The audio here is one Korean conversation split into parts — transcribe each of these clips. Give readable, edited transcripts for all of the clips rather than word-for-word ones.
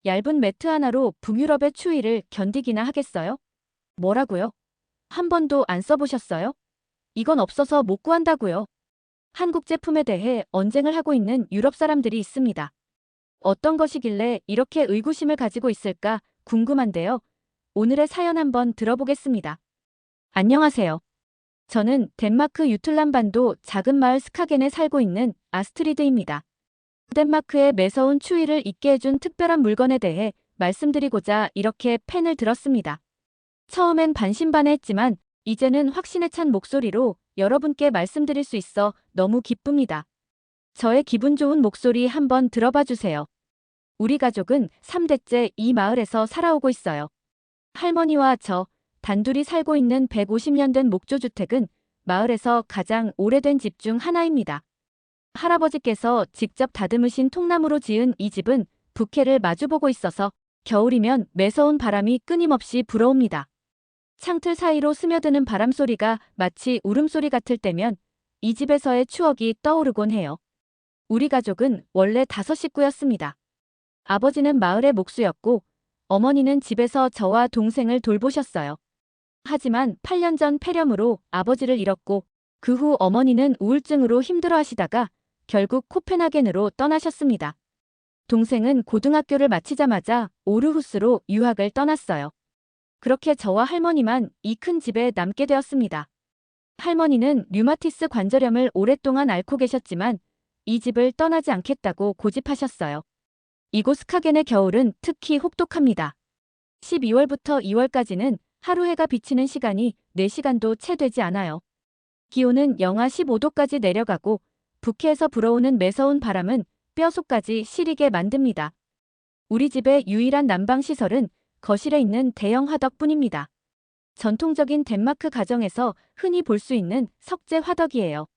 얇은 매트 하나로 북유럽의 추위를 견디기나 하겠어요? 뭐라고요? 한 번도 안 써보셨어요? 이건 없어서 못 구한다고요. 한국 제품에 대해 언쟁을 하고 있는 유럽 사람들이 있습니다. 어떤 것이길래 이렇게 의구심을 가지고 있을까 궁금한데요. 오늘의 사연 한번 들어보겠습니다. 안녕하세요. 저는 덴마크 유틀란반도 작은 마을 스카겐에 살고 있는 아스트리드입니다. 덴마크의 매서운 추위를 잊게 해준 특별한 물건에 대해 말씀드리고자 이렇게 펜을 들었습니다. 처음엔 반신반의했지만 이제는 확신에 찬 목소리로 여러분께 말씀드릴 수 있어 너무 기쁩니다. 저의 기분 좋은 목소리 한번 들어봐 주세요. 우리 가족은 3대째 이 마을에서 살아오고 있어요. 할머니와 저, 단둘이 살고 있는 150년 된 목조주택은 마을에서 가장 오래된 집 중 하나입니다. 할아버지께서 직접 다듬으신 통나무로 지은 이 집은 북해를 마주보고 있어서 겨울이면 매서운 바람이 끊임없이 불어옵니다. 창틀 사이로 스며드는 바람 소리가 마치 울음소리 같을 때면 이 집에서의 추억이 떠오르곤 해요. 우리 가족은 원래 5식구였습니다. 아버지는 마을의 목수였고 어머니는 집에서 저와 동생을 돌보셨어요. 하지만 8년 전 폐렴으로 아버지를 잃었고 그 후 어머니는 우울증으로 힘들어하시다가 결국 코펜하겐으로 떠나셨습니다. 동생은 고등학교를 마치자마자 오르후스로 유학을 떠났어요. 그렇게 저와 할머니만 이 큰 집에 남게 되었습니다. 할머니는 류마티스 관절염을 오랫동안 앓고 계셨지만 이 집을 떠나지 않겠다고 고집하셨어요. 이곳 스카겐의 겨울은 특히 혹독합니다. 12월부터 2월까지는 하루 해가 비치는 시간이 4시간도 채 되지 않아요. 기온은 영하 15도까지 내려가고 북해에서 불어오는 매서운 바람은 뼈속까지 시리게 만듭니다. 우리 집의 유일한 난방시설은 거실에 있는 대형 화덕뿐입니다. 전통적인 덴마크 가정에서 흔히 볼 수 있는 석재 화덕이에요.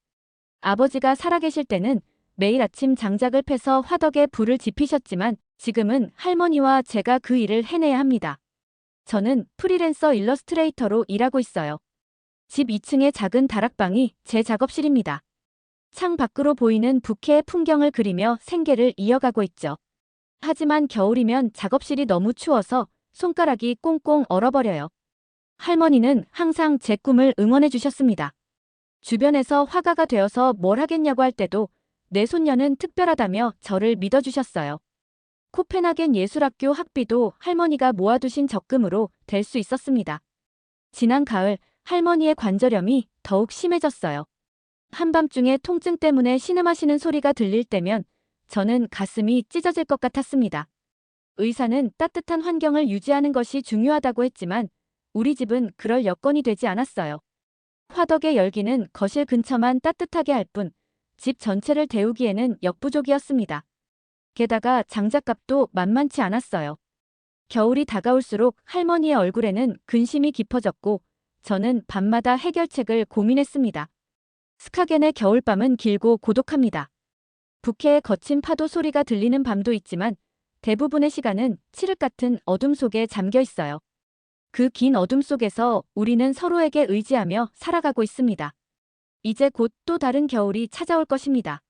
아버지가 살아계실 때는 매일 아침 장작을 패서 화덕에 불을 지피셨지만 지금은 할머니와 제가 그 일을 해내야 합니다. 저는 프리랜서 일러스트레이터로 일하고 있어요. 집 2층의 작은 다락방이 제 작업실입니다. 창 밖으로 보이는 북해의 풍경을 그리며 생계를 이어가고 있죠. 하지만 겨울이면 작업실이 너무 추워서 손가락이 꽁꽁 얼어버려요. 할머니는 항상 제 꿈을 응원해 주셨습니다. 주변에서 화가가 되어서 뭘 하겠냐고 할 때도 내 손녀는 특별하다며 저를 믿어주셨어요. 코펜하겐 예술학교 학비도 할머니가 모아두신 적금으로 될 수 있었습니다. 지난 가을 할머니의 관절염이 더욱 심해졌어요. 한밤중에 통증 때문에 신음하시는 소리가 들릴 때면 저는 가슴이 찢어질 것 같았습니다. 의사는 따뜻한 환경을 유지하는 것이 중요하다고 했지만 우리 집은 그럴 여건이 되지 않았어요. 화덕의 열기는 거실 근처만 따뜻하게 할 뿐 집 전체를 데우기에는 역부족이었습니다. 게다가 장작값도 만만치 않았어요. 겨울이 다가올수록 할머니의 얼굴에는 근심이 깊어졌고 저는 밤마다 해결책을 고민했습니다. 스카겐의 겨울밤은 길고 고독합니다. 북해의 거친 파도 소리가 들리는 밤도 있지만 대부분의 시간은 칠흑 같은 어둠 속에 잠겨 있어요. 그 긴 어둠 속에서 우리는 서로에게 의지하며 살아가고 있습니다. 이제 곧 또 다른 겨울이 찾아올 것입니다.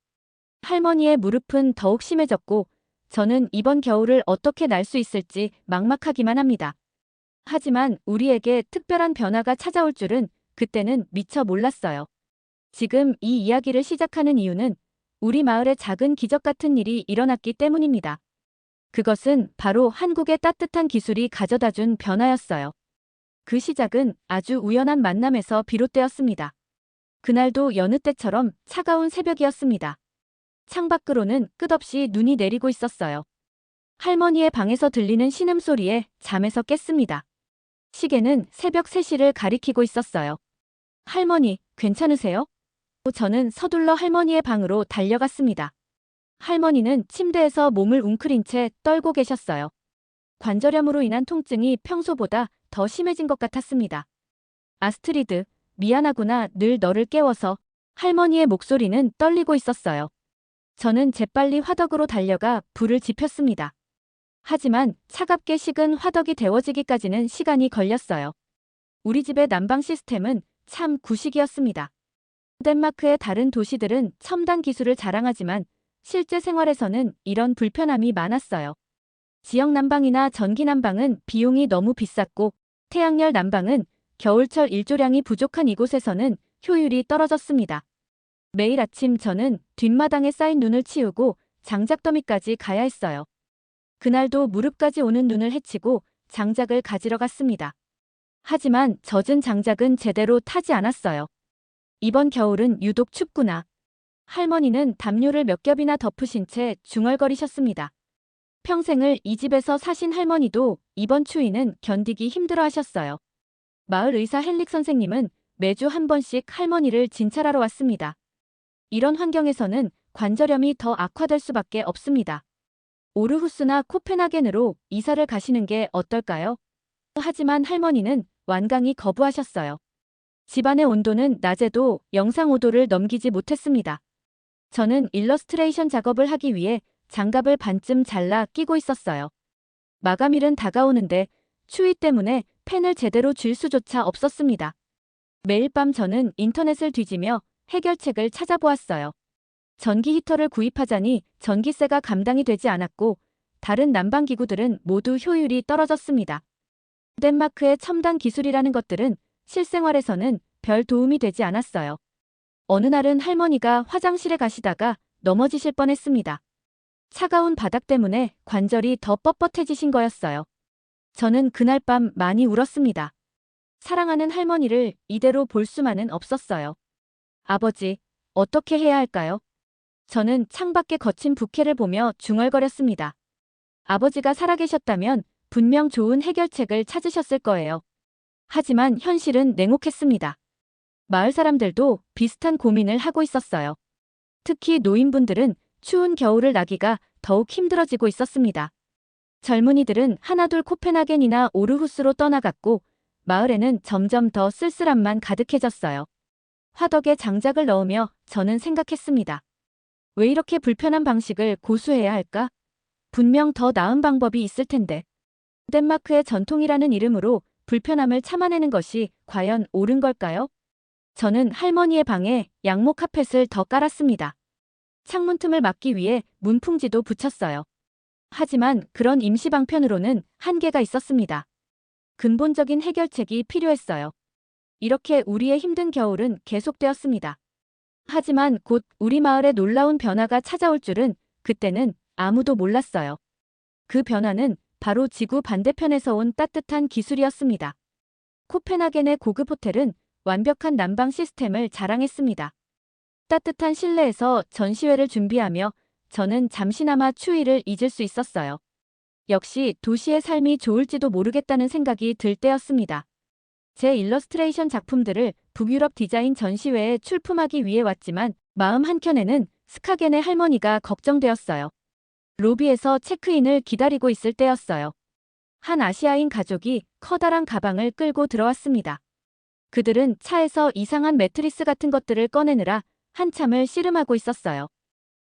할머니의 무릎은 더욱 심해졌고 저는 이번 겨울을 어떻게 날 수 있을지 막막하기만 합니다. 하지만 우리에게 특별한 변화가 찾아올 줄은 그때는 미처 몰랐어요. 지금 이 이야기를 시작하는 이유는 우리 마을에 작은 기적 같은 일이 일어났기 때문입니다. 그것은 바로 한국의 따뜻한 기술이 가져다준 변화였어요. 그 시작은 아주 우연한 만남에서 비롯되었습니다. 그날도 여느 때처럼 차가운 새벽이었습니다. 창밖으로는 끝없이 눈이 내리고 있었어요. 할머니의 방에서 들리는 신음소리에 잠에서 깼습니다. 시계는 새벽 3시를 가리키고 있었어요. 할머니, 괜찮으세요? 저는 서둘러 할머니의 방으로 달려갔습니다. 할머니는 침대에서 몸을 웅크린 채 떨고 계셨어요. 관절염으로 인한 통증이 평소보다 더 심해진 것 같았습니다. 아스트리드, 미안하구나. 늘 너를 깨워서. 할머니의 목소리는 떨리고 있었어요. 저는 재빨리 화덕으로 달려가 불을 지폈습니다. 하지만 차갑게 식은 화덕이 데워지기까지는 시간이 걸렸어요. 우리 집의 난방 시스템은 참 구식이었습니다. 덴마크의 다른 도시들은 첨단 기술을 자랑하지만 실제 생활에서는 이런 불편함이 많았어요. 지역 난방이나 전기 난방은 비용이 너무 비쌌고 태양열 난방은 겨울철 일조량이 부족한 이곳에서는 효율이 떨어졌습니다. 매일 아침 저는 뒷마당에 쌓인 눈을 치우고 장작더미까지 가야 했어요. 그날도 무릎까지 오는 눈을 헤치고 장작을 가지러 갔습니다. 하지만 젖은 장작은 제대로 타지 않았어요. 이번 겨울은 유독 춥구나. 할머니는 담요를 몇 겹이나 덮으신 채 중얼거리셨습니다. 평생을 이 집에서 사신 할머니도 이번 추위는 견디기 힘들어 하셨어요. 마을 의사 헨릭 선생님은 매주 한 번씩 할머니를 진찰하러 왔습니다. 이런 환경에서는 관절염이 더 악화될 수밖에 없습니다. 오르후스나 코펜하겐으로 이사를 가시는 게 어떨까요? 하지만 할머니는 완강히 거부하셨어요. 집안의 온도는 낮에도 영상 5도를 넘기지 못했습니다. 저는 일러스트레이션 작업을 하기 위해 장갑을 반쯤 잘라 끼고 있었어요. 마감일은 다가오는데 추위 때문에 펜을 제대로 쥘 수조차 없었습니다. 매일 밤 저는 인터넷을 뒤지며 해결책을 찾아보았어요. 전기 히터를 구입하자니 전기세가 감당이 되지 않았고 다른 난방기구들은 모두 효율이 떨어졌습니다. 덴마크의 첨단 기술이라는 것들은 실생활에서는 별 도움이 되지 않았어요. 어느 날은 할머니가 화장실에 가시다가 넘어지실 뻔했습니다. 차가운 바닥 때문에 관절이 더 뻣뻣해지신 거였어요. 저는 그날 밤 많이 울었습니다. 사랑하는 할머니를 이대로 볼 수만은 없었어요. 아버지, 어떻게 해야 할까요? 저는 창밖에 거친 부캐를 보며 중얼거렸습니다. 아버지가 살아계셨다면 분명 좋은 해결책을 찾으셨을 거예요. 하지만 현실은 냉혹했습니다. 마을 사람들도 비슷한 고민을 하고 있었어요. 특히 노인분들은 추운 겨울을 나기가 더욱 힘들어지고 있었습니다. 젊은이들은 하나둘 코펜하겐이나 오르후스로 떠나갔고 마을에는 점점 더 쓸쓸함만 가득해졌어요. 화덕에 장작을 넣으며 저는 생각했습니다. 왜 이렇게 불편한 방식을 고수해야 할까? 분명 더 나은 방법이 있을 텐데. 덴마크의 전통이라는 이름으로 불편함을 참아내는 것이 과연 옳은 걸까요? 저는 할머니의 방에 양모 카펫을 더 깔았습니다. 창문 틈을 막기 위해 문풍지도 붙였어요. 하지만 그런 임시 방편으로는 한계가 있었습니다. 근본적인 해결책이 필요했어요. 이렇게 우리의 힘든 겨울은 계속되었습니다. 하지만 곧 우리 마을에 놀라운 변화가 찾아올 줄은 그때는 아무도 몰랐어요. 그 변화는 바로 지구 반대편에서 온 따뜻한 기술이었습니다. 코펜하겐의 고급 호텔은 완벽한 난방 시스템을 자랑했습니다. 따뜻한 실내에서 전시회를 준비하며 저는 잠시나마 추위를 잊을 수 있었어요. 역시 도시의 삶이 좋을지도 모르겠다는 생각이 들 때였습니다. 제 일러스트레이션 작품들을 북유럽 디자인 전시회에 출품하기 위해 왔지만 마음 한켠에는 스카겐의 할머니가 걱정되었어요. 로비에서 체크인을 기다리고 있을 때였어요. 한 아시아인 가족이 커다란 가방을 끌고 들어왔습니다. 그들은 차에서 이상한 매트리스 같은 것들을 꺼내느라 한참을 씨름하고 있었어요.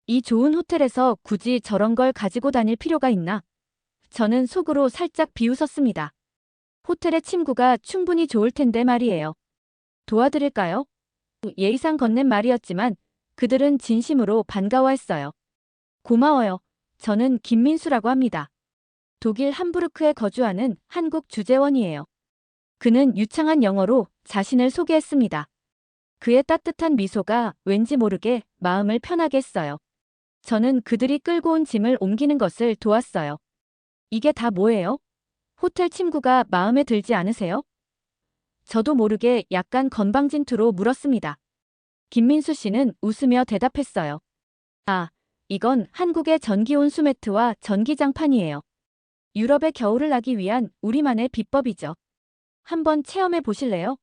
이 좋은 호텔에서 굳이 저런 걸 가지고 다닐 필요가 있나? 저는 속으로 살짝 비웃었습니다. 호텔의 침구가 충분히 좋을 텐데 말이에요. 도와드릴까요? 예의상 건넨 말이었지만 그들은 진심으로 반가워했어요. 고마워요. 저는 김민수라고 합니다. 독일 함부르크에 거주하는 한국 주재원이에요. 그는 유창한 영어로 자신을 소개했습니다. 그의 따뜻한 미소가 왠지 모르게 마음을 편하게 했어요. 저는 그들이 끌고 온 짐을 옮기는 것을 도왔어요. 이게 다 뭐예요? 호텔 침구가 마음에 들지 않으세요? 저도 모르게 약간 건방진 투로 물었습니다. 김민수 씨는 웃으며 대답했어요. 아, 이건 한국의 전기 온수 매트와 전기장판이에요. 유럽의 겨울을 나기 위한 우리만의 비법이죠. 한번 체험해 보실래요?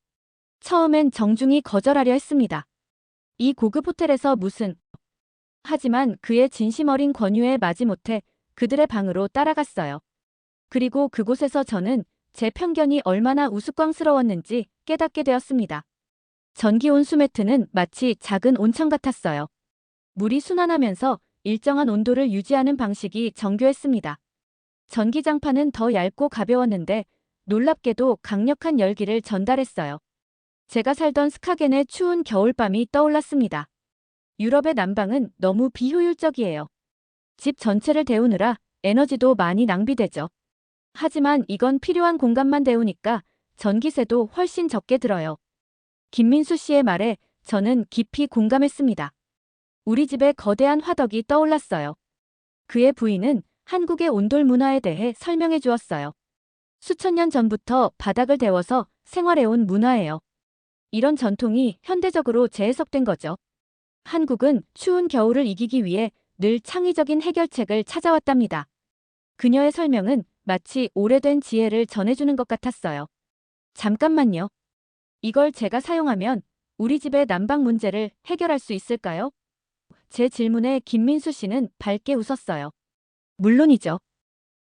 처음엔 정중히 거절하려 했습니다. 이 고급 호텔에서 무슨... 하지만 그의 진심 어린 권유에 마지못해 그들의 방으로 따라갔어요. 그리고 그곳에서 저는 제 편견이 얼마나 우스꽝스러웠는지 깨닫게 되었습니다. 전기 온수 매트는 마치 작은 온천 같았어요. 물이 순환하면서 일정한 온도를 유지하는 방식이 정교했습니다. 전기장판은 더 얇고 가벼웠는데 놀랍게도 강력한 열기를 전달했어요. 제가 살던 스카겐의 추운 겨울밤이 떠올랐습니다. 유럽의 난방은 너무 비효율적이에요. 집 전체를 데우느라 에너지도 많이 낭비되죠. 하지만 이건 필요한 공간만 데우니까 전기세도 훨씬 적게 들어요. 김민수 씨의 말에 저는 깊이 공감했습니다. 우리 집에 거대한 화덕이 떠올랐어요. 그의 부인은 한국의 온돌 문화에 대해 설명해 주었어요. 수천 년 전부터 바닥을 데워서 생활해온 문화예요. 이런 전통이 현대적으로 재해석된 거죠. 한국은 추운 겨울을 이기기 위해 늘 창의적인 해결책을 찾아왔답니다. 그녀의 설명은 마치 오래된 지혜를 전해주는 것 같았어요. 잠깐만요. 이걸 제가 사용하면 우리 집의 난방 문제를 해결할 수 있을까요? 제 질문에 김민수 씨는 밝게 웃었어요. 물론이죠.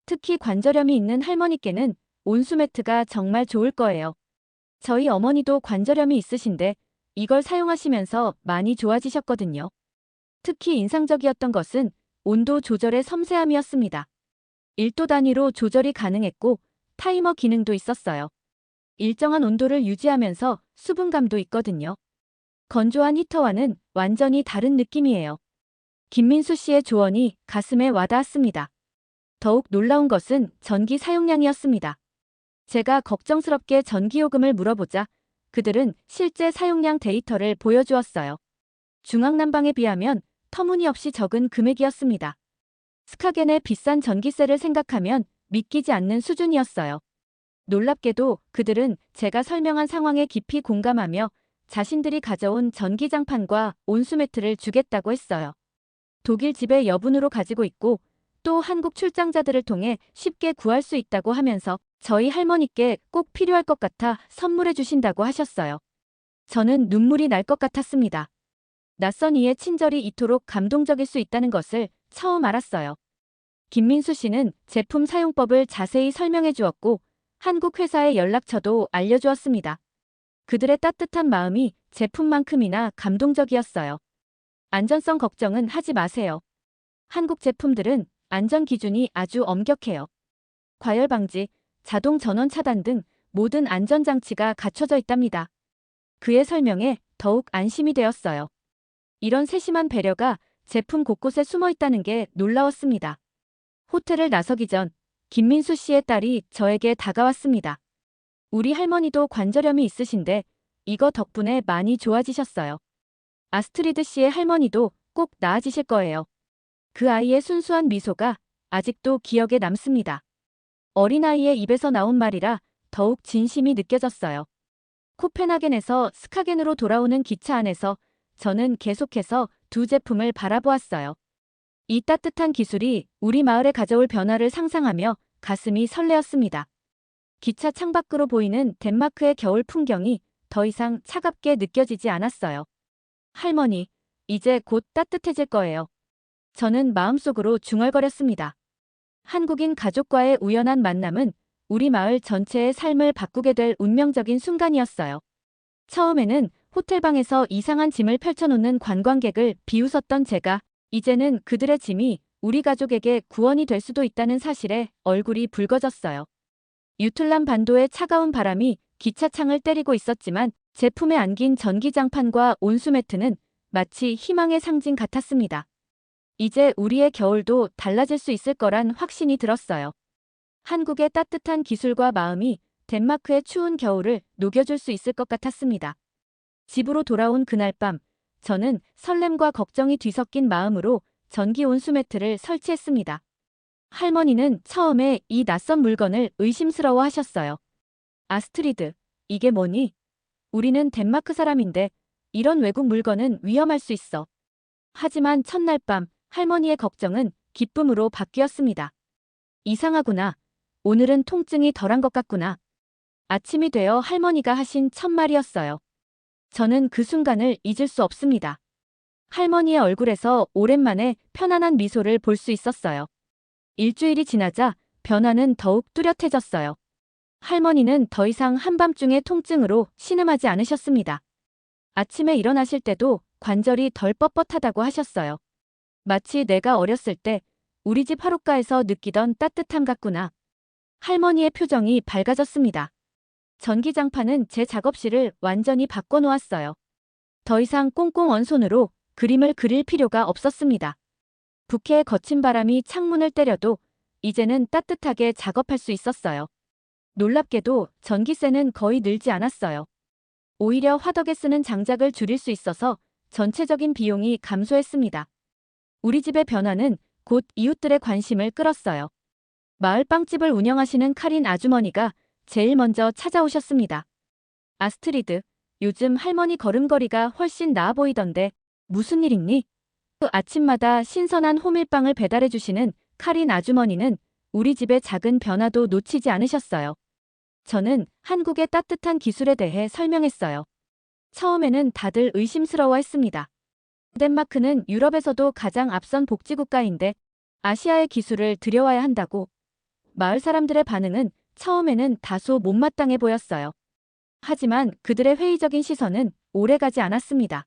특히 관절염이 있는 할머니께는 온수매트가 정말 좋을 거예요. 저희 어머니도 관절염이 있으신데 이걸 사용하시면서 많이 좋아지셨거든요. 특히 인상적이었던 것은 온도 조절의 섬세함이었습니다. 1도 단위로 조절이 가능했고 타이머 기능도 있었어요. 일정한 온도를 유지하면서 수분감도 있거든요. 건조한 히터와는 완전히 다른 느낌이에요. 김민수 씨의 조언이 가슴에 와닿았습니다. 더욱 놀라운 것은 전기 사용량이었습니다. 제가 걱정스럽게 전기요금을 물어보자 그들은 실제 사용량 데이터를 보여주었어요. 중앙난방에 비하면 터무니없이 적은 금액이었습니다. 스카겐의 비싼 전기세를 생각하면 믿기지 않는 수준이었어요. 놀랍게도 그들은 제가 설명한 상황에 깊이 공감하며 자신들이 가져온 전기장판과 온수매트를 주겠다고 했어요. 독일 집에 여분으로 가지고 있고 또 한국 출장자들을 통해 쉽게 구할 수 있다고 하면서 저희 할머니께 꼭 필요할 것 같아 선물해 주신다고 하셨어요. 저는 눈물이 날 것 같았습니다. 낯선 이의 친절이 이토록 감동적일 수 있다는 것을 처음 알았어요. 김민수 씨는 제품 사용법을 자세히 설명해 주었고 한국 회사의 연락처도 알려주었습니다. 그들의 따뜻한 마음이 제품만큼이나 감동적이었어요. 안전성 걱정은 하지 마세요. 한국 제품들은 안전 기준이 아주 엄격해요. 과열 방지, 자동 전원 차단 등 모든 안전장치가 갖춰져 있답니다. 그의 설명에 더욱 안심이 되었어요. 이런 세심한 배려가 제품 곳곳에 숨어 있다는 게 놀라웠습니다. 호텔을 나서기 전 김민수 씨의 딸이 저에게 다가왔습니다. 우리 할머니도 관절염이 있으신데 이거 덕분에 많이 좋아지셨어요. 아스트리드 씨의 할머니도 꼭 나아지실 거예요. 그 아이의 순수한 미소가 아직도 기억에 남습니다. 어린아이의 입에서 나온 말이라 더욱 진심이 느껴졌어요. 코펜하겐에서 스카겐으로 돌아오는 기차 안에서 저는 계속해서 두 제품을 바라보았어요. 이 따뜻한 기술이 우리 마을에 가져올 변화를 상상하며 가슴이 설레었습니다. 기차 창밖으로 보이는 덴마크의 겨울 풍경이 더 이상 차갑게 느껴지지 않았어요. 할머니, 이제 곧 따뜻해질 거예요. 저는 마음속으로 중얼거렸습니다. 한국인 가족과의 우연한 만남은 우리 마을 전체의 삶을 바꾸게 될 운명적인 순간이었어요. 처음에는 호텔방에서 이상한 짐을 펼쳐놓는 관광객을 비웃었던 제가 이제는 그들의 짐이 우리 가족에게 구원이 될 수도 있다는 사실에 얼굴이 붉어졌어요. 유틀란 반도의 차가운 바람이 기차 창을 때리고 있었지만 제품에 안긴 전기장판과 온수매트는 마치 희망의 상징 같았습니다. 이제 우리의 겨울도 달라질 수 있을 거란 확신이 들었어요. 한국의 따뜻한 기술과 마음이 덴마크의 추운 겨울을 녹여줄 수 있을 것 같았습니다. 집으로 돌아온 그날 밤, 저는 설렘과 걱정이 뒤섞인 마음으로 전기 온수매트를 설치했습니다. 할머니는 처음에 이 낯선 물건을 의심스러워 하셨어요. 아스트리드, 이게 뭐니? 우리는 덴마크 사람인데 이런 외국 물건은 위험할 수 있어. 하지만 첫날 밤 할머니의 걱정은 기쁨으로 바뀌었습니다. 이상하구나. 오늘은 통증이 덜한 것 같구나. 아침이 되어 할머니가 하신 첫 말이었어요. 저는 그 순간을 잊을 수 없습니다. 할머니의 얼굴에서 오랜만에 편안한 미소를 볼 수 있었어요. 일주일이 지나자 변화는 더욱 뚜렷해졌어요. 할머니는 더 이상 한밤중의 통증으로 신음하지 않으셨습니다. 아침에 일어나실 때도 관절이 덜 뻣뻣하다고 하셨어요. 마치 내가 어렸을 때 우리 집 화롯가에서 느끼던 따뜻함 같구나. 할머니의 표정이 밝아졌습니다. 전기장판은 제 작업실을 완전히 바꿔놓았어요. 더 이상 꽁꽁 언 손으로 그림을 그릴 필요가 없었습니다. 북해의 거친 바람이 창문을 때려도 이제는 따뜻하게 작업할 수 있었어요. 놀랍게도 전기세는 거의 늘지 않았어요. 오히려 화덕에 쓰는 장작을 줄일 수 있어서 전체적인 비용이 감소했습니다. 우리 집의 변화는 곧 이웃들의 관심을 끌었어요. 마을 빵집을 운영하시는 카린 아주머니가 제일 먼저 찾아오셨습니다. 아스트리드, 요즘 할머니 걸음걸이가 훨씬 나아 보이던데 무슨 일 있니? 그 아침마다 신선한 호밀빵을 배달해 주시는 카린 아주머니는 우리 집의 작은 변화도 놓치지 않으셨어요. 저는 한국의 따뜻한 기술에 대해 설명했어요. 처음에는 다들 의심스러워했습니다. 덴마크는 유럽에서도 가장 앞선 복지국가인데 아시아의 기술을 들여와야 한다고. 마을 사람들의 반응은 처음에는 다소 못마땅해 보였어요. 하지만 그들의 회의적인 시선은 오래가지 않았습니다.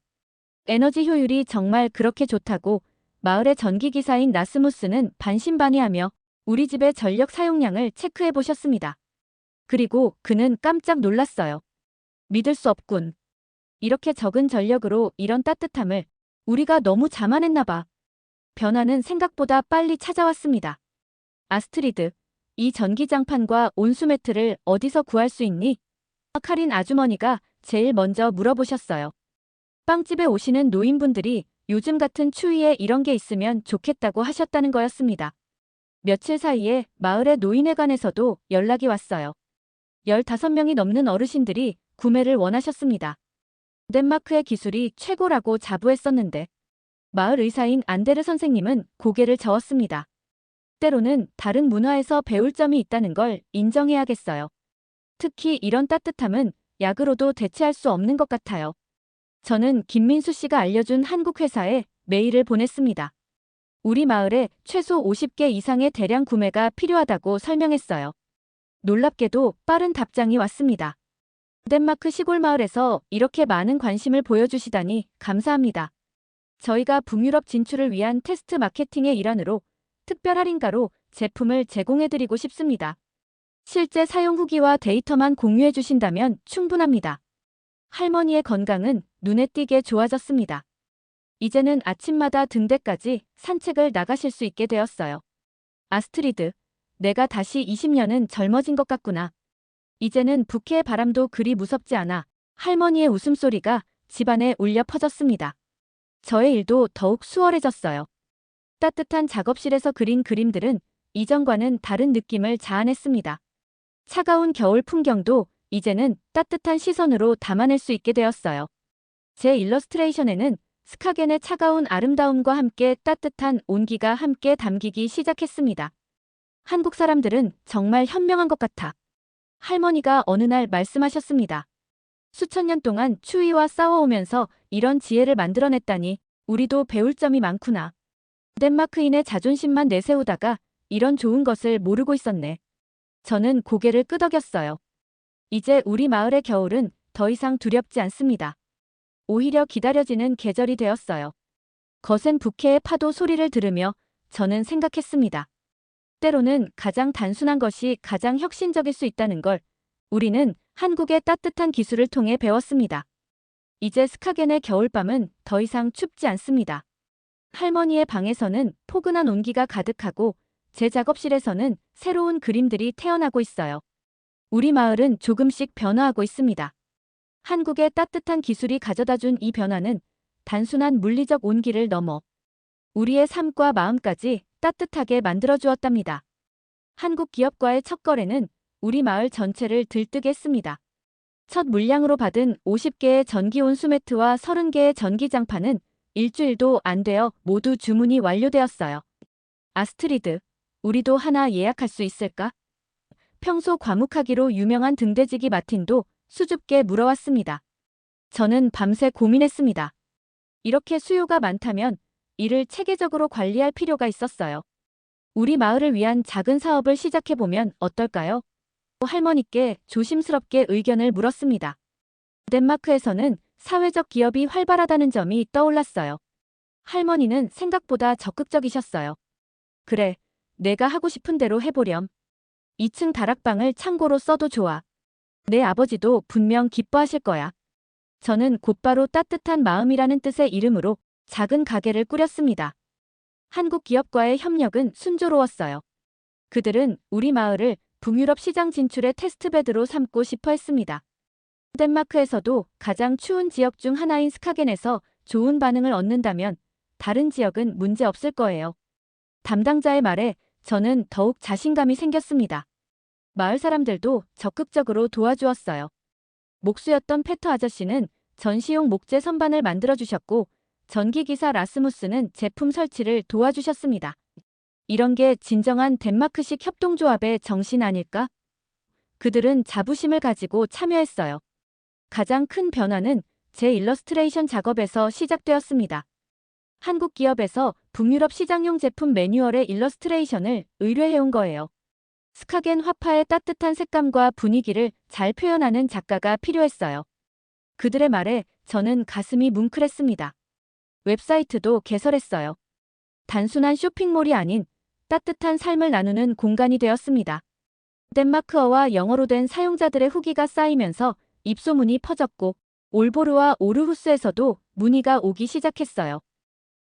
에너지 효율이 정말 그렇게 좋다고 마을의 전기기사인 라스무스는 반신반의하며 우리 집의 전력 사용량을 체크해 보셨습니다. 그리고 그는 깜짝 놀랐어요. 믿을 수 없군. 이렇게 적은 전력으로 이런 따뜻함을. 우리가 너무 자만했나 봐. 변화는 생각보다 빨리 찾아왔습니다. 아스트리드, 이 전기장판과 온수매트를 어디서 구할 수 있니? 카린 아주머니가 제일 먼저 물어보셨어요. 빵집에 오시는 노인분들이 요즘 같은 추위에 이런 게 있으면 좋겠다고 하셨다는 거였습니다. 며칠 사이에 마을의 노인회관에서도 연락이 왔어요. 15명이 넘는 어르신들이 구매를 원하셨습니다. 덴마크의 기술이 최고라고 자부했었는데 마을 의사인 안데르 선생님은 고개를 저었습니다. 때로는 다른 문화에서 배울 점이 있다는 걸 인정해야겠어요. 특히 이런 따뜻함은 약으로도 대체할 수 없는 것 같아요. 저는 김민수 씨가 알려준 한국 회사에 메일을 보냈습니다. 우리 마을에 최소 50개 이상의 대량 구매가 필요하다고 설명했어요. 놀랍게도 빠른 답장이 왔습니다. 덴마크 시골 마을에서 이렇게 많은 관심을 보여주시다니 감사합니다. 저희가 북유럽 진출을 위한 테스트 마케팅의 일환으로 특별 할인가로 제품을 제공해드리고 싶습니다. 실제 사용 후기와 데이터만 공유해 주신다면 충분합니다. 할머니의 건강은 눈에 띄게 좋아졌습니다. 이제는 아침마다 등대까지 산책을 나가실 수 있게 되었어요. 아스트리드, 내가 다시 20년은 젊어진 것 같구나. 이제는 북해의 바람도 그리 무섭지 않아. 할머니의 웃음소리가 집안에 울려 퍼졌습니다. 저의 일도 더욱 수월해졌어요. 따뜻한 작업실에서 그린 그림들은 이전과는 다른 느낌을 자아냈습니다. 차가운 겨울 풍경도 이제는 따뜻한 시선으로 담아낼 수 있게 되었어요. 제 일러스트레이션에는 스카겐의 차가운 아름다움과 함께 따뜻한 온기가 함께 담기기 시작했습니다. 한국 사람들은 정말 현명한 것 같아. 할머니가 어느 날 말씀하셨습니다. 수천 년 동안 추위와 싸워오면서 이런 지혜를 만들어냈다니 우리도 배울 점이 많구나. 덴마크인의 자존심만 내세우다가 이런 좋은 것을 모르고 있었네. 저는 고개를 끄덕였어요. 이제 우리 마을의 겨울은 더 이상 두렵지 않습니다. 오히려 기다려지는 계절이 되었어요. 거센 북해의 파도 소리를 들으며 저는 생각했습니다. 때로는 가장 단순한 것이 가장 혁신적일 수 있다는 걸 우리는 한국의 따뜻한 기술을 통해 배웠습니다. 이제 스카겐의 겨울밤은 더 이상 춥지 않습니다. 할머니의 방에서는 포근한 온기가 가득하고 제 작업실에서는 새로운 그림들이 태어나고 있어요. 우리 마을은 조금씩 변화하고 있습니다. 한국의 따뜻한 기술이 가져다준 이 변화는 단순한 물리적 온기를 넘어 우리의 삶과 마음까지 따뜻하게 만들어주었답니다. 한국 기업과의 첫 거래는 우리 마을 전체를 들뜨게 했습니다. 첫 물량으로 받은 50개의 전기 온수매트와 30개의 전기장판은 일주일도 안 되어 모두 주문이 완료되었어요. 아스트리드, 우리도 하나 예약할 수 있을까? 평소 과묵하기로 유명한 등대지기 마틴도 수줍게 물어왔습니다. 저는 밤새 고민했습니다. 이렇게 수요가 많다면 이를 체계적으로 관리할 필요가 있었어요. 우리 마을을 위한 작은 사업을 시작해보면 어떨까요? 할머니께 조심스럽게 의견을 물었습니다. 덴마크에서는 사회적 기업이 활발하다는 점이 떠올랐어요. 할머니는 생각보다 적극적이셨어요. 그래, 내가 하고 싶은 대로 해보렴. 2층 다락방을 창고로 써도 좋아. 내 아버지도 분명 기뻐하실 거야. 저는 곧바로 따뜻한 마음이라는 뜻의 이름으로 작은 가게를 꾸렸습니다. 한국 기업과의 협력은 순조로웠어요. 그들은 우리 마을을 북유럽 시장 진출의 테스트베드로 삼고 싶어 했습니다. 덴마크에서도 가장 추운 지역 중 하나인 스카겐에서 좋은 반응을 얻는다면 다른 지역은 문제 없을 거예요. 담당자의 말에 저는 더욱 자신감이 생겼습니다. 마을 사람들도 적극적으로 도와주었어요. 목수였던 페터 아저씨는 전시용 목재 선반을 만들어주셨고 전기기사 라스무스는 제품 설치를 도와주셨습니다. 이런 게 진정한 덴마크식 협동조합의 정신 아닐까? 그들은 자부심을 가지고 참여했어요. 가장 큰 변화는 제 일러스트레이션 작업에서 시작되었습니다. 한국 기업에서 북유럽 시장용 제품 매뉴얼의 일러스트레이션을 의뢰해온 거예요. 스카겐 화파의 따뜻한 색감과 분위기를 잘 표현하는 작가가 필요했어요. 그들의 말에 저는 가슴이 뭉클했습니다. 웹사이트도 개설했어요. 단순한 쇼핑몰이 아닌 따뜻한 삶을 나누는 공간이 되었습니다. 덴마크어와 영어로 된 사용자들의 후기가 쌓이면서 입소문이 퍼졌고 올보르와 오르후스에서도 문의가 오기 시작했어요.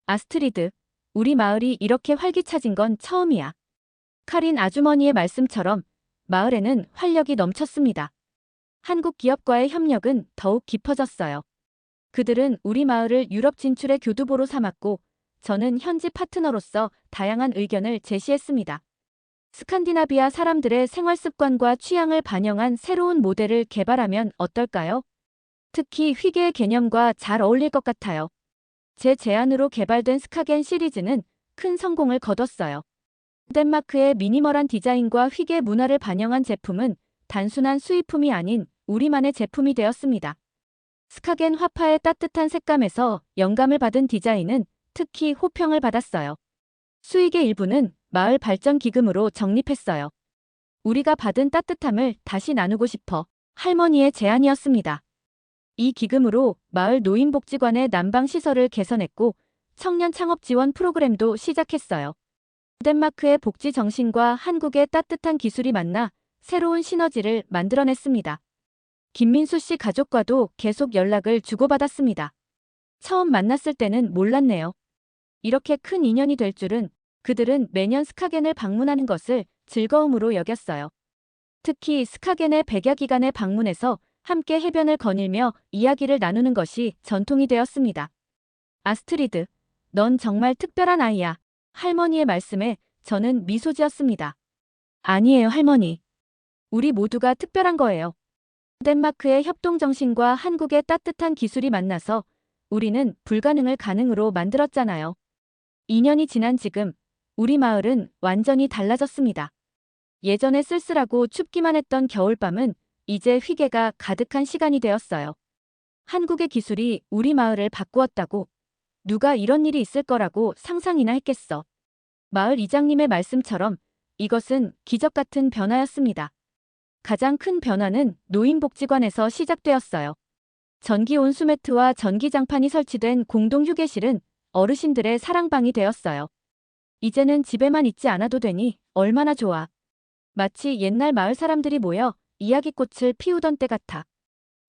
아스트리드, 우리 마을이 이렇게 활기차진 건 처음이야. 카린 아주머니의 말씀처럼 마을에는 활력이 넘쳤습니다. 한국 기업과의 협력은 더욱 깊어졌어요. 그들은 우리 마을을 유럽 진출의 교두보로 삼았고 저는 현지 파트너로서 다양한 의견을 제시했습니다. 스칸디나비아 사람들의 생활 습관과 취향을 반영한 새로운 모델을 개발하면 어떨까요? 특히 휘게의 개념과 잘 어울릴 것 같아요. 제 제안으로 개발된 스카겐 시리즈는 큰 성공을 거뒀어요. 덴마크의 미니멀한 디자인과 휘게 문화를 반영한 제품은 단순한 수입품이 아닌 우리만의 제품이 되었습니다. 스카겐 화파의 따뜻한 색감에서 영감을 받은 디자인은 특히 호평을 받았어요. 수익의 일부는 마을 발전 기금으로 적립했어요. 우리가 받은 따뜻함을 다시 나누고 싶어 할머니의 제안이었습니다. 이 기금으로 마을 노인복지관의 난방시설을 개선했고 청년 창업 지원 프로그램도 시작했어요. 덴마크의 복지 정신과 한국의 따뜻한 기술이 만나 새로운 시너지를 만들어냈습니다. 김민수 씨 가족과도 계속 연락을 주고받았습니다. 처음 만났을 때는 몰랐네요. 이렇게 큰 인연이 될 줄은. 그들은 매년 스카겐을 방문하는 것을 즐거움으로 여겼어요. 특히 스카겐의 백야 기간에 방문해서 함께 해변을 거닐며 이야기를 나누는 것이 전통이 되었습니다. 아스트리드, 넌 정말 특별한 아이야. 할머니의 말씀에 저는 미소 지었습니다. 아니에요, 할머니. 우리 모두가 특별한 거예요. 덴마크의 협동정신과 한국의 따뜻한 기술이 만나서 우리는 불가능을 가능으로 만들었잖아요. 2년이 지난 지금 우리 마을은 완전히 달라졌습니다. 예전에 쓸쓸하고 춥기만 했던 겨울밤은 이제 휘게가 가득한 시간이 되었어요. 한국의 기술이 우리 마을을 바꾸었다고. 누가 이런 일이 있을 거라고 상상이나 했겠어. 마을 이장님의 말씀처럼 이것은 기적 같은 변화였습니다. 가장 큰 변화는 노인복지관에서 시작되었어요. 전기 온수매트와 전기장판이 설치된 공동 휴게실은 어르신들의 사랑방이 되었어요. 이제는 집에만 있지 않아도 되니 얼마나 좋아. 마치 옛날 마을 사람들이 모여 이야기꽃을 피우던 때 같아.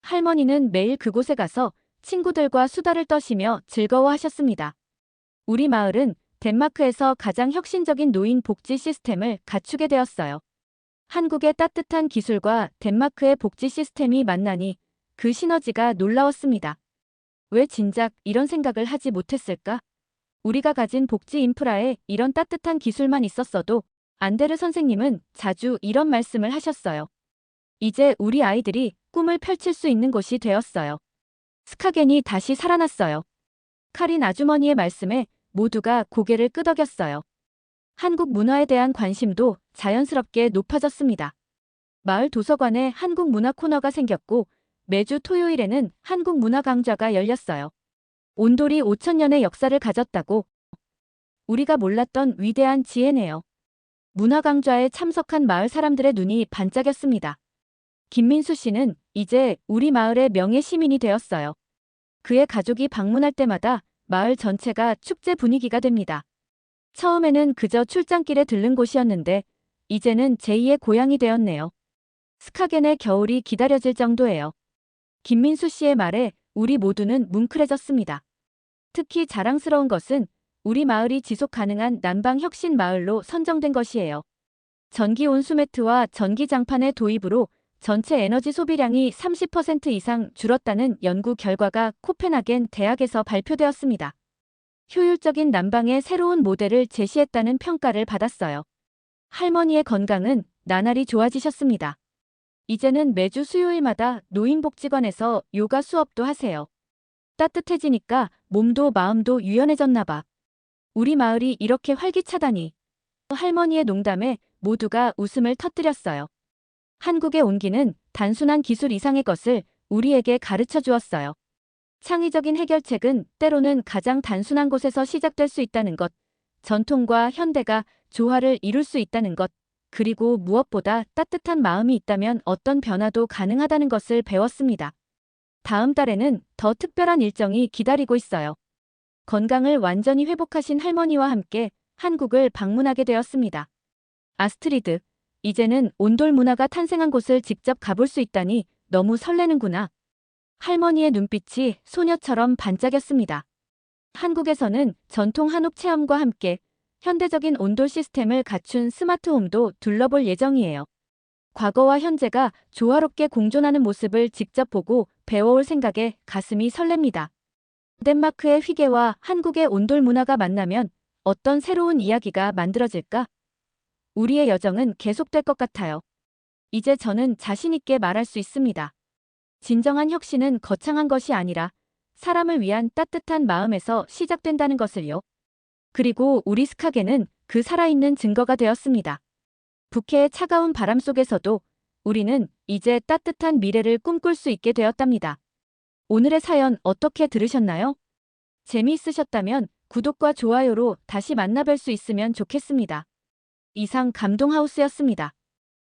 할머니는 매일 그곳에 가서 친구들과 수다를 떠시며 즐거워하셨습니다. 우리 마을은 덴마크에서 가장 혁신적인 노인 복지 시스템을 갖추게 되었어요. 한국의 따뜻한 기술과 덴마크의 복지 시스템이 만나니 그 시너지가 놀라웠습니다. 왜 진작 이런 생각을 하지 못했을까? 우리가 가진 복지 인프라에 이런 따뜻한 기술만 있었어도 안데르 선생님은 자주 이런 말씀을 하셨어요. 이제 우리 아이들이 꿈을 펼칠 수 있는 곳이 되었어요. 스카겐이 다시 살아났어요. 카린 아주머니의 말씀에 모두가 고개를 끄덕였어요. 한국 문화에 대한 관심도 자연스럽게 높아졌습니다. 마을 도서관에 한국 문화 코너가 생겼고 매주 토요일에는 한국 문화 강좌가 열렸어요. 온돌이 5,000년의 역사를 가졌다고. 우리가 몰랐던 위대한 지혜네요. 문화 강좌에 참석한 마을 사람들의 눈이 반짝였습니다. 김민수 씨는 이제 우리 마을의 명예 시민이 되었어요. 그의 가족이 방문할 때마다 마을 전체가 축제 분위기가 됩니다. 처음에는 그저 출장길에 들른 곳이었는데 이제는 제2의 고향이 되었네요. 스카겐의 겨울이 기다려질 정도예요. 김민수 씨의 말에 우리 모두는 뭉클해졌습니다. 특히 자랑스러운 것은 우리 마을이 지속 가능한 난방 혁신 마을로 선정된 것이에요. 전기 온수매트와 전기장판의 도입으로 전체 에너지 소비량이 30% 이상 줄었다는 연구 결과가 코펜하겐 대학에서 발표되었습니다. 효율적인 난방의 새로운 모델을 제시했다는 평가를 받았어요. 할머니의 건강은 나날이 좋아지셨습니다. 이제는 매주 수요일마다 노인복지관에서 요가 수업도 하세요. 따뜻해지니까 몸도 마음도 유연해졌나 봐. 우리 마을이 이렇게 활기차다니. 할머니의 농담에 모두가 웃음을 터뜨렸어요. 한국의 온기는 단순한 기술 이상의 것을 우리에게 가르쳐 주었어요. 창의적인 해결책은 때로는 가장 단순한 곳에서 시작될 수 있다는 것, 전통과 현대가 조화를 이룰 수 있다는 것, 그리고 무엇보다 따뜻한 마음이 있다면 어떤 변화도 가능하다는 것을 배웠습니다. 다음 달에는 더 특별한 일정이 기다리고 있어요. 건강을 완전히 회복하신 할머니와 함께 한국을 방문하게 되었습니다. 아스트리드, 이제는 온돌 문화가 탄생한 곳을 직접 가볼 수 있다니 너무 설레는구나. 할머니의 눈빛이 소녀처럼 반짝였습니다. 한국에서는 전통 한옥 체험과 함께 현대적인 온돌 시스템을 갖춘 스마트홈도 둘러볼 예정이에요. 과거와 현재가 조화롭게 공존하는 모습을 직접 보고 배워올 생각에 가슴이 설렙니다. 덴마크의 휘게와 한국의 온돌 문화가 만나면 어떤 새로운 이야기가 만들어질까? 우리의 여정은 계속될 것 같아요. 이제 저는 자신 있게 말할 수 있습니다. 진정한 혁신은 거창한 것이 아니라 사람을 위한 따뜻한 마음에서 시작된다는 것을요. 그리고 우리 스카게는 그 살아있는 증거가 되었습니다. 북해의 차가운 바람 속에서도 우리는 이제 따뜻한 미래를 꿈꿀 수 있게 되었답니다. 오늘의 사연 어떻게 들으셨나요? 재미있으셨다면 구독과 좋아요로 다시 만나뵐 수 있으면 좋겠습니다. 이상 감동하우스였습니다.